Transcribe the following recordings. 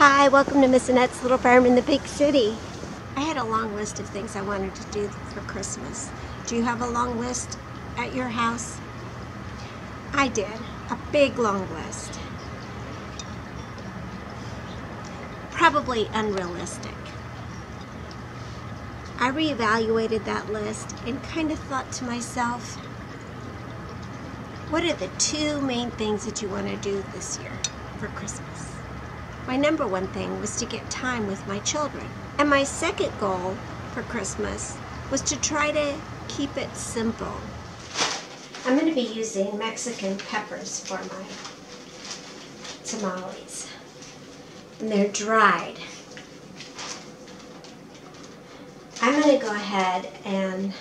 Hi, welcome to Miss Annette's Little Farm in the Big City. I had a long list of things I wanted to do for Christmas. Do you have a long list at your house? I did. A big long list. Probably unrealistic. I reevaluated that list and kind of thought to myself, what are the two main things that you want to do this year for Christmas? My number one thing was to get time with my children. And my second goal for Christmas was to try to keep it simple. I'm going to be using Mexican peppers for my tamales. And they're dried. I'm going to go ahead and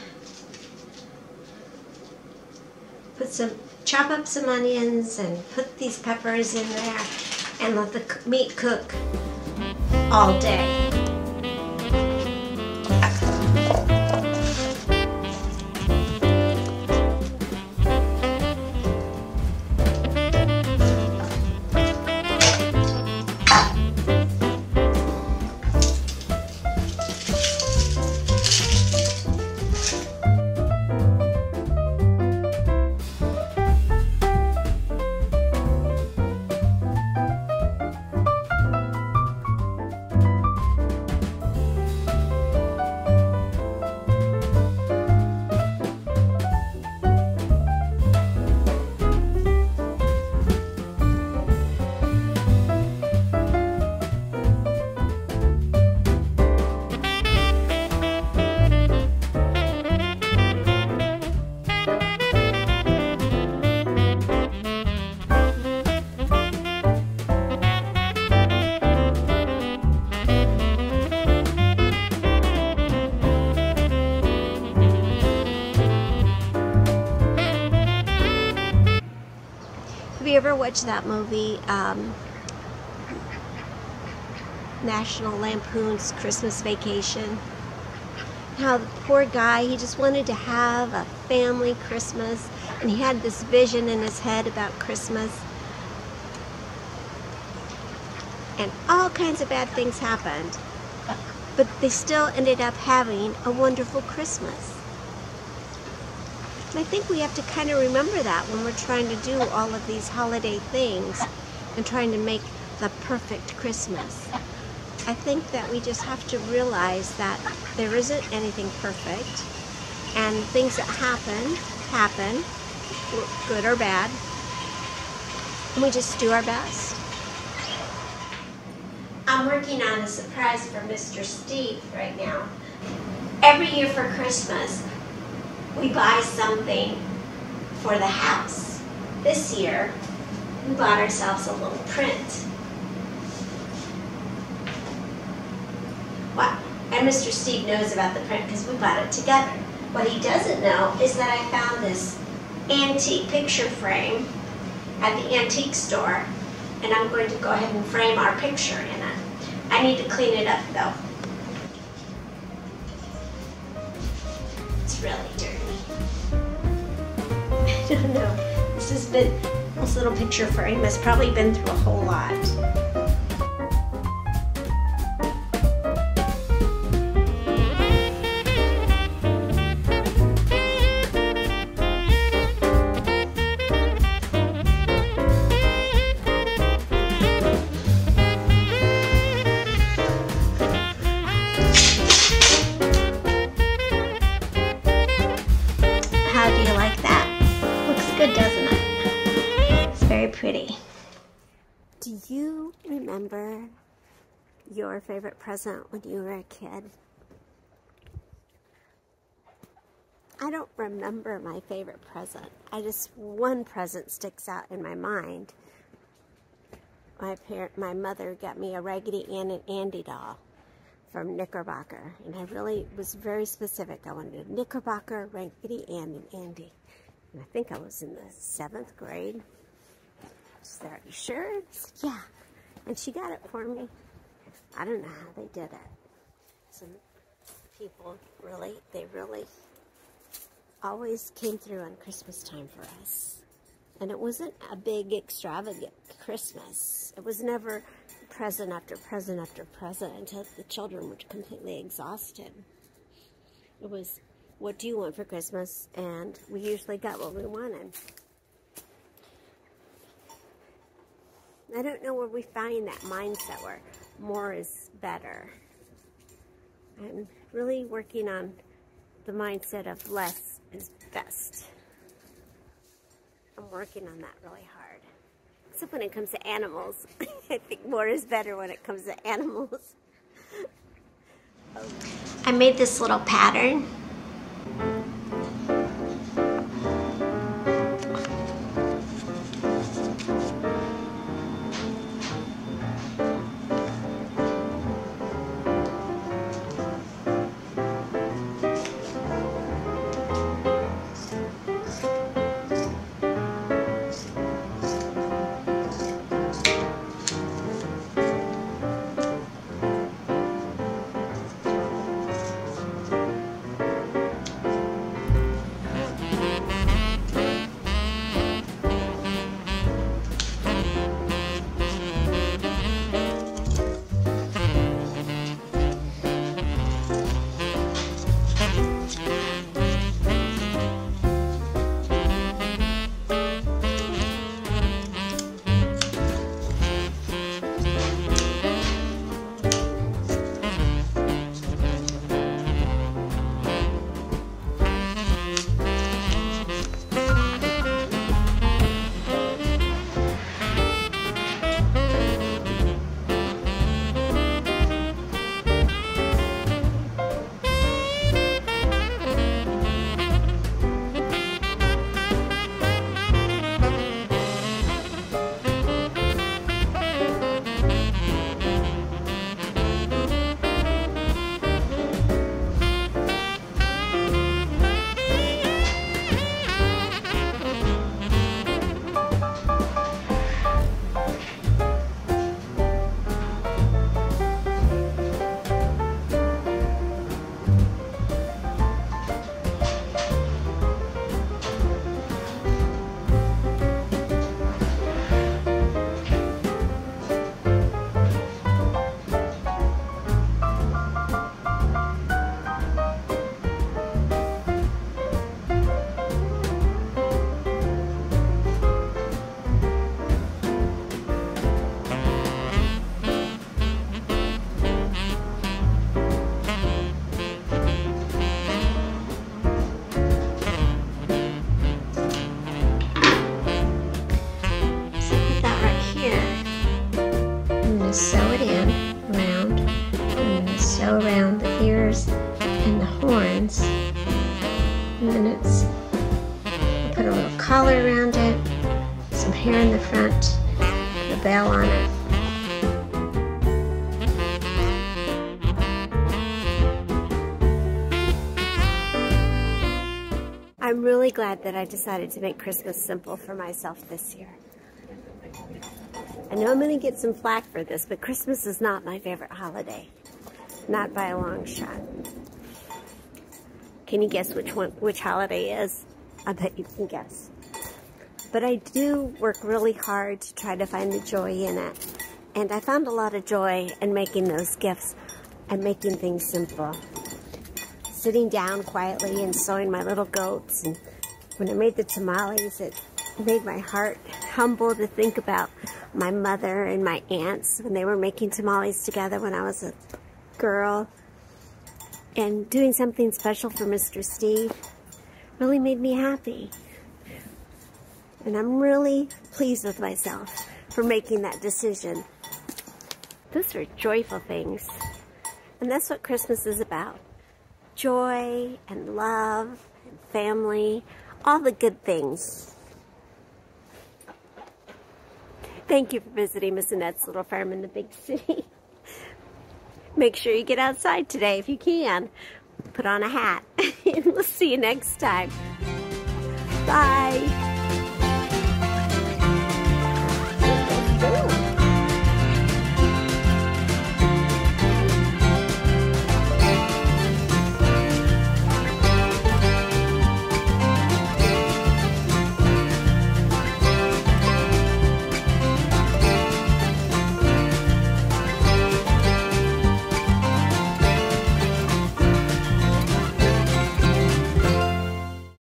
chop up some onions and put these peppers in there and let the meat cook all day. Have you ever watched that movie, National Lampoon's Christmas Vacation? How the poor guy, he just wanted to have a family Christmas, and he had this vision in his head about Christmas. And all kinds of bad things happened, but they still ended up having a wonderful Christmas. And I think we have to kind of remember that when we're trying to do all of these holiday things and trying to make the perfect Christmas. I think that we just have to realize that there isn't anything perfect, and things that happen, good or bad, and we just do our best. I'm working on a surprise for Mr. Steve right now. Every year for Christmas, we buy something for the house. This year, we bought ourselves a little print. Wow. And Mr. Steve knows about the print because we bought it together. What he doesn't know is that I found this antique picture frame at the antique store, and I'm going to go ahead and frame our picture in it. I need to clean it up though. It's really dirty. I don't know. This little picture frame has probably been through a whole lot. How do you like that? Looks good, doesn't it? It's very pretty. Do you remember your favorite present when you were a kid? I don't remember my favorite present. One present sticks out in my mind. My mother got me a Raggedy Ann and Andy doll from Knickerbocker, and I really was very specific. I wanted a Knickerbocker, Raggedy Ann, and Andy. And I think I was in the 7th grade. Are you sure? Yeah. And she got it for me. I don't know how they did it. Some people really always came through on Christmas time for us. And it wasn't a big, extravagant Christmas. It was never present after present after present until the children were completely exhausted. It was, what do you want for Christmas? And we usually got what we wanted. I don't know where we find that mindset where more is better. I'm really working on the mindset of less is best. I'm working on that really hard. Except when it comes to animals. I think more is better when it comes to animals. I made this little pattern. Sew it in around, and then sew around the ears and the horns, and then put a little collar around it, some hair in the front, put a bell on it. I'm really glad that I decided to make Christmas simple for myself this year. I know I'm going to get some flack for this, but Christmas is not my favorite holiday. Not by a long shot. Can you guess which holiday is? I bet you can guess. But I do work really hard to try to find the joy in it. And I found a lot of joy in making those gifts and making things simple. Sitting down quietly and sewing my little goats. And when I made the tamales, it made my heart humble to think about my mother and my aunts when they were making tamales together when I was a girl. And doing something special for Mr. Steve really made me happy. And I'm really pleased with myself for making that decision. Those are joyful things. And that's what Christmas is about. Joy and love and family, all the good things. Thank you for visiting Miss Annette's Little Farm in the Big City. Make sure you get outside today if you can. Put on a hat. And we'll see you next time. Bye.